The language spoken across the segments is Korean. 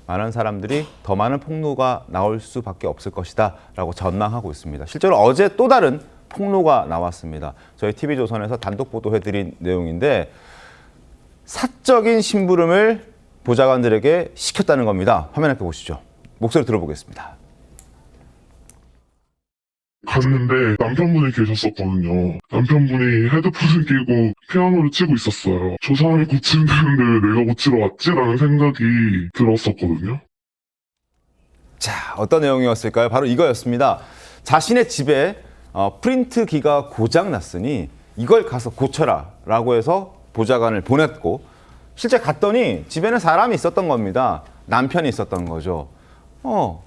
많은 사람들이 더 많은 폭로가 나올 수밖에 없을 것이다 라고 전망하고 있습니다. 실제로 어제 또 다른 폭로가 나왔습니다. 저희 TV조선에서 단독 보도해드린 내용인데 사적인 심부름을 보좌관들에게 시켰다는 겁니다. 화면 앞에 보시죠. 목소리 들어보겠습니다. 갔는데 남편분이 계셨었거든요. 남편분이 헤드폰을 끼고 피아노를 치고 있었어요. 저 사람이 고친다는데 왜 내가 고치러 왔지라는 생각이 들었었거든요. 자, 어떤 내용이었을까요? 바로 이거였습니다. 자신의 집에 프린트기가 고장났으니 이걸 가서 고쳐라 라고 해서 보좌관을 보냈고 실제 갔더니 집에는 사람이 있었던 겁니다. 남편이 있었던 거죠.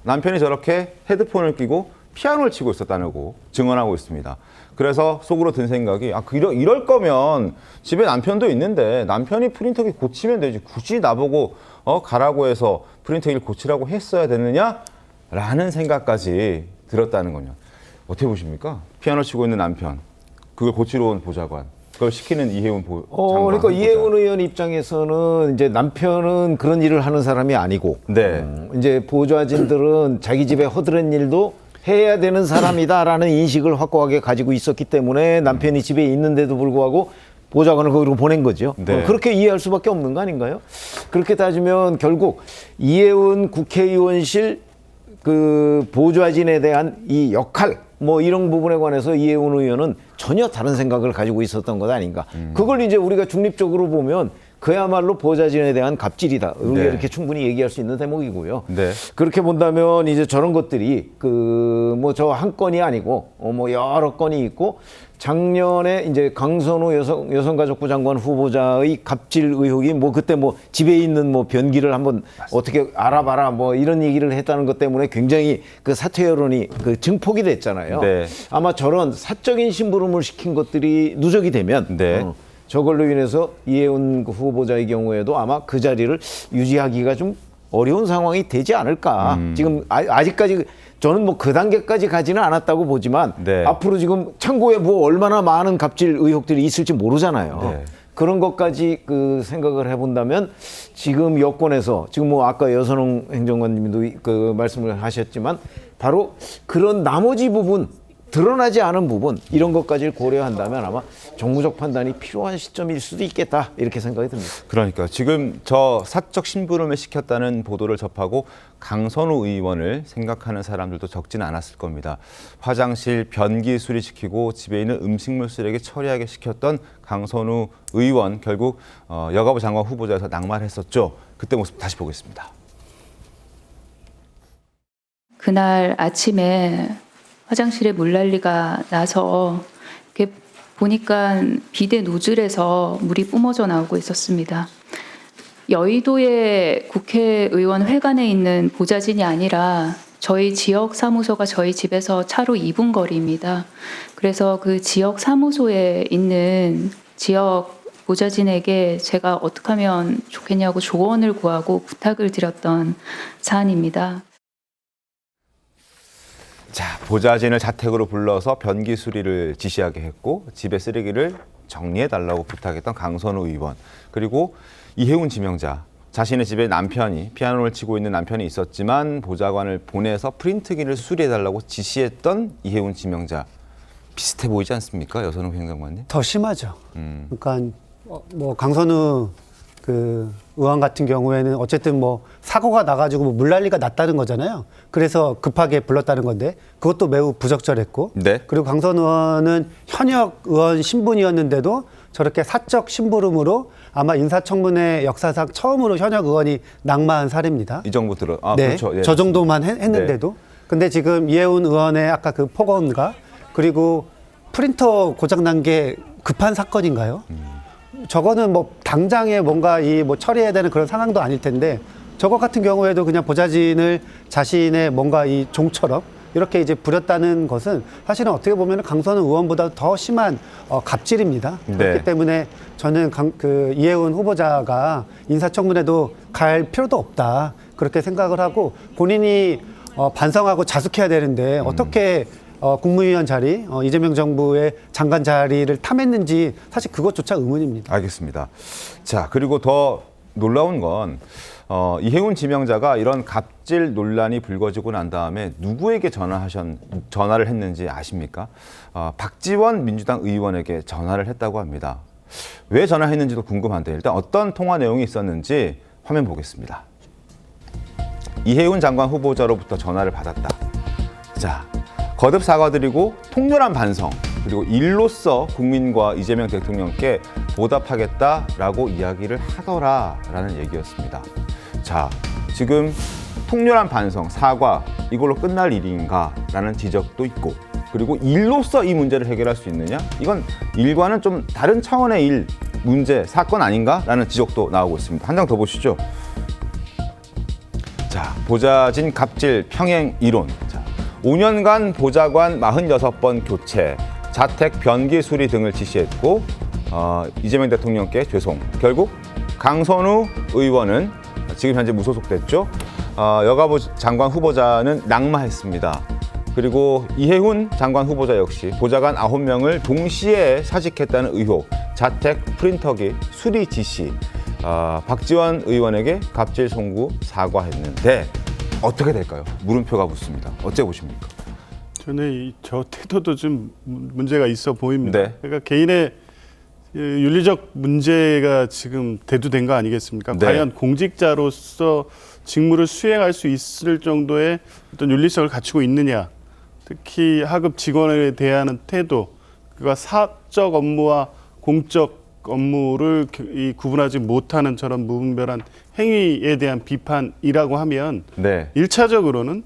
남편이 저렇게 헤드폰을 끼고 피아노를 치고 있었다고 증언하고 있습니다. 그래서 속으로 든 생각이 이럴 거면 집에 남편도 있는데 남편이 프린터기 고치면 되지 굳이 나보고 가라고 해서 프린터기를 고치라고 했어야 되느냐라는 생각까지 들었다는 거죠. 어떻게 보십니까? 피아노 치고 있는 남편, 그걸 고치러 온 보좌관, 그걸 시키는 이해운 장관. 그러니까 이해운 의원 입장에서는 이제 남편은 그런 일을 하는 사람이 아니고, 네. 이제 보좌진들은 자기 집에 허드렛 일도 해야 되는 사람이다라는 인식을 확고하게 가지고 있었기 때문에 남편이 집에 있는데도 불구하고 보좌관을 거기로 보낸 거죠. 네. 그렇게 이해할 수밖에 없는 거 아닌가요? 그렇게 따지면 결국 이해운 국회의원실 그 보좌진에 대한 이 역할 이런 부분에 관해서 이해운 의원은 전혀 다른 생각을 가지고 있었던 것 아닌가. 그걸 이제 우리가 중립적으로 보면 그야말로 보좌진에 대한 갑질이다. 네. 이렇게 충분히 얘기할 수 있는 대목이고요. 네. 그렇게 본다면 이제 저런 것들이 저 한 건이 아니고 여러 건이 있고 작년에 이제 강선우 여성가족부 장관 후보자의 갑질 의혹이 그때 집에 있는 변기를 한번 어떻게 알아봐라 이런 얘기를 했다는 것 때문에 굉장히 그 사퇴 여론이 증폭이 됐잖아요. 네. 아마 저런 사적인 심부름을 시킨 것들이 누적이 되면 네. 저걸로 인해서 이해운 후보자의 경우에도 아마 그 자리를 유지하기가 좀 어려운 상황이 되지 않을까. 지금 아직까지 저는 그 단계까지 가지는 않았다고 보지만 네. 앞으로 지금 창고에 얼마나 많은 갑질 의혹들이 있을지 모르잖아요. 네. 그런 것까지 생각을 해본다면 지금 여권에서 지금 아까 여선홍 행정관님도 말씀을 하셨지만 바로 그런 나머지 부분 드러나지 않은 부분 이런 것까지 고려한다면 아마 정무적 판단이 필요한 시점일 수도 있겠다 이렇게 생각이 듭니다. 그러니까 지금 저 사적 심부름을 시켰다는 보도를 접하고 강선우 의원을 생각하는 사람들도 적지는 않았을 겁니다. 화장실 변기 수리시키고 집에 있는 음식물 쓰레기 처리하게 시켰던 강선우 의원 결국 여가부 장관 후보자에서 낙마했었죠. 그때 모습 다시 보겠습니다. 그날 아침에 화장실에 물난리가 나서 이렇게 보니까 비데 노즐에서 물이 뿜어져 나오고 있었습니다. 여의도의 국회의원 회관에 있는 보좌진이 아니라 저희 지역 사무소가 저희 집에서 차로 2분 거리입니다. 그래서 그 지역 사무소에 있는 지역 보좌진에게 제가 어떻게 하면 좋겠냐고 조언을 구하고 부탁을 드렸던 사안입니다. 자, 보좌진을 자택으로 불러서 변기 수리를 지시하게 했고 집에 쓰레기를 정리해달라고 부탁했던 강선우 의원, 그리고 이해운 지명자, 자신의 집에 남편이 피아노를 치고 있는 남편이 있었지만 보좌관을 보내서 프린트기를 수리해달라고 지시했던 이해운 지명자. 비슷해 보이지 않습니까? 여선홍 행정관님? 더 심하죠. 그러니까 강선우 의원 같은 경우에는 어쨌든 사고가 나가지고 물난리가 났다는 거잖아요. 그래서 급하게 불렀다는 건데 그것도 매우 부적절했고. 네. 그리고 강선우 의원은 현역 의원 신분이었는데도 저렇게 사적 심부름으로 아마 인사청문회 역사상 처음으로 현역 의원이 낙마한 사례입니다. 이 정도 들어. 네. 그렇죠. 예, 저 정도만 했는데도. 네. 근데 지금 이해운 의원의 아까 폭언과 그리고 프린터 고장난 게 급한 사건인가요? 저거는 당장에 뭔가 처리해야 되는 그런 상황도 아닐 텐데 저것 같은 경우에도 그냥 보좌진을 자신의 뭔가 이 종처럼 이렇게 이제 부렸다는 것은 사실은 어떻게 보면 강선우 의원보다 더 심한 갑질입니다. 네. 그렇기 때문에 저는 이해운 후보자가 인사청문회도 갈 필요도 없다 그렇게 생각을 하고 본인이 반성하고 자숙해야 되는데 어떻게 국무위원 자리, 이재명 정부의 장관 자리를 탐했는지 사실 그것조차 의문입니다. 알겠습니다. 자, 그리고 더 놀라운 건 이해운 지명자가 이런 갑질 논란이 불거지고 난 다음에 누구에게 전화를 했는지 아십니까? 박지원 민주당 의원에게 전화를 했다고 합니다. 왜 전화했는지도 궁금한데 일단 어떤 통화 내용이 있었는지 화면 보겠습니다. 이해운 장관 후보자로부터 전화를 받았다. 자, 거듭 사과드리고 통렬한 반성, 그리고 일로서 국민과 이재명 대통령께 보답하겠다라고 이야기를 하더라라는 얘기였습니다. 자, 지금 통렬한 반성, 사과 이걸로 끝날 일인가라는 지적도 있고, 그리고 일로서 이 문제를 해결할 수 있느냐? 이건 일과는 좀 다른 차원의 일, 문제, 사건 아닌가라는 지적도 나오고 있습니다. 한 장 더 보시죠. 자, 보좌진 갑질 평행 이론. 자, 5년간 보좌관 46번 교체, 자택 변기 수리 등을 지시했고 이재명 대통령께 죄송. 결국 강선우 의원은 지금 현재 무소속됐죠. 여가부 장관 후보자는 낙마했습니다. 그리고 이해훈 장관 후보자 역시 보좌관 9명을 동시에 사직했다는 의혹, 자택 프린터기 수리 지시, 박지원 의원에게 갑질 송구 사과했는데 어떻게 될까요? 물음표가 붙습니다. 어째 보십니까? 저는 저 태도도 좀 문제가 있어 보입니다. 네. 그러니까 개인의 윤리적 문제가 지금 대두된 거 아니겠습니까? 네. 과연 공직자로서 직무를 수행할 수 있을 정도의 어떤 윤리성을 갖추고 있느냐, 특히 하급 직원에 대한 태도, 그가 사적 업무와 공적 업무를 구분하지 못하는 저런 무분별한 행위에 대한 비판이라고 하면 네. 1차적으로는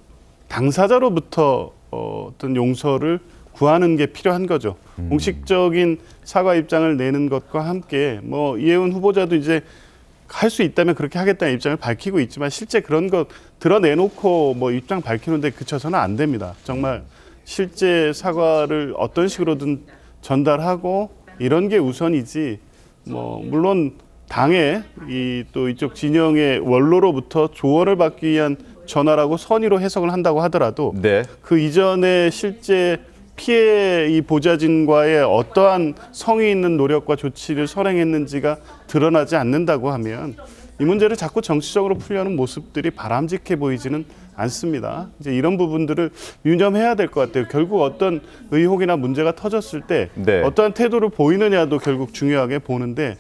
당사자로부터 어떤 용서를 구하는 게 필요한 거죠. 공식적인 사과 입장을 내는 것과 함께 뭐 이해운 후보자도 이제 할 수 있다면 그렇게 하겠다는 입장을 밝히고 있지만 실제 그런 것 드러내놓고 뭐 입장 밝히는데 그쳐서는 안 됩니다. 정말 실제 사과를 어떤 식으로든 전달하고 이런 게 우선이지. 뭐 물론 당의 또 이쪽 진영의 원로로부터 조언을 받기 위한 전화라고 선의로 해석을 한다고 하더라도 네. 그 이전에 실제 피해 이 보좌진과의 어떠한 성의 있는 노력과 조치를 선행했는지가 드러나지 않는다고 하면 이 문제를 자꾸 정치적으로 풀려는 모습들이 바람직해 보이지는 않습니다. 이제 이런 부분들을 유념해야 될 것 같아요. 결국 어떤 의혹이나 문제가 터졌을 때 네. 어떠한 태도를 보이느냐도 결국 중요하게 보는데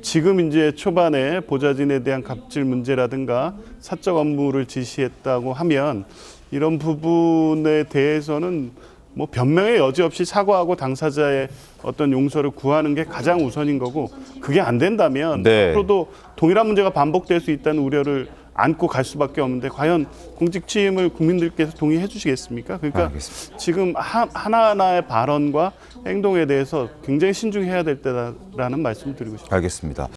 지금 이제 초반에 보좌진에 대한 갑질 문제라든가 사적 업무를 지시했다고 하면 이런 부분에 대해서는 뭐 변명의 여지 없이 사과하고 당사자의 어떤 용서를 구하는 게 가장 우선인 거고 그게 안 된다면 네. 앞으로도 동일한 문제가 반복될 수 있다는 우려를 안고 갈 수밖에 없는데 과연 공직 취임을 국민들께서 동의해 주시겠습니까? 그러니까 알겠습니다. 지금 하나하나의 발언과 행동에 대해서 굉장히 신중해야 될 때라는 말씀을 드리고 싶습니다. 알겠습니다.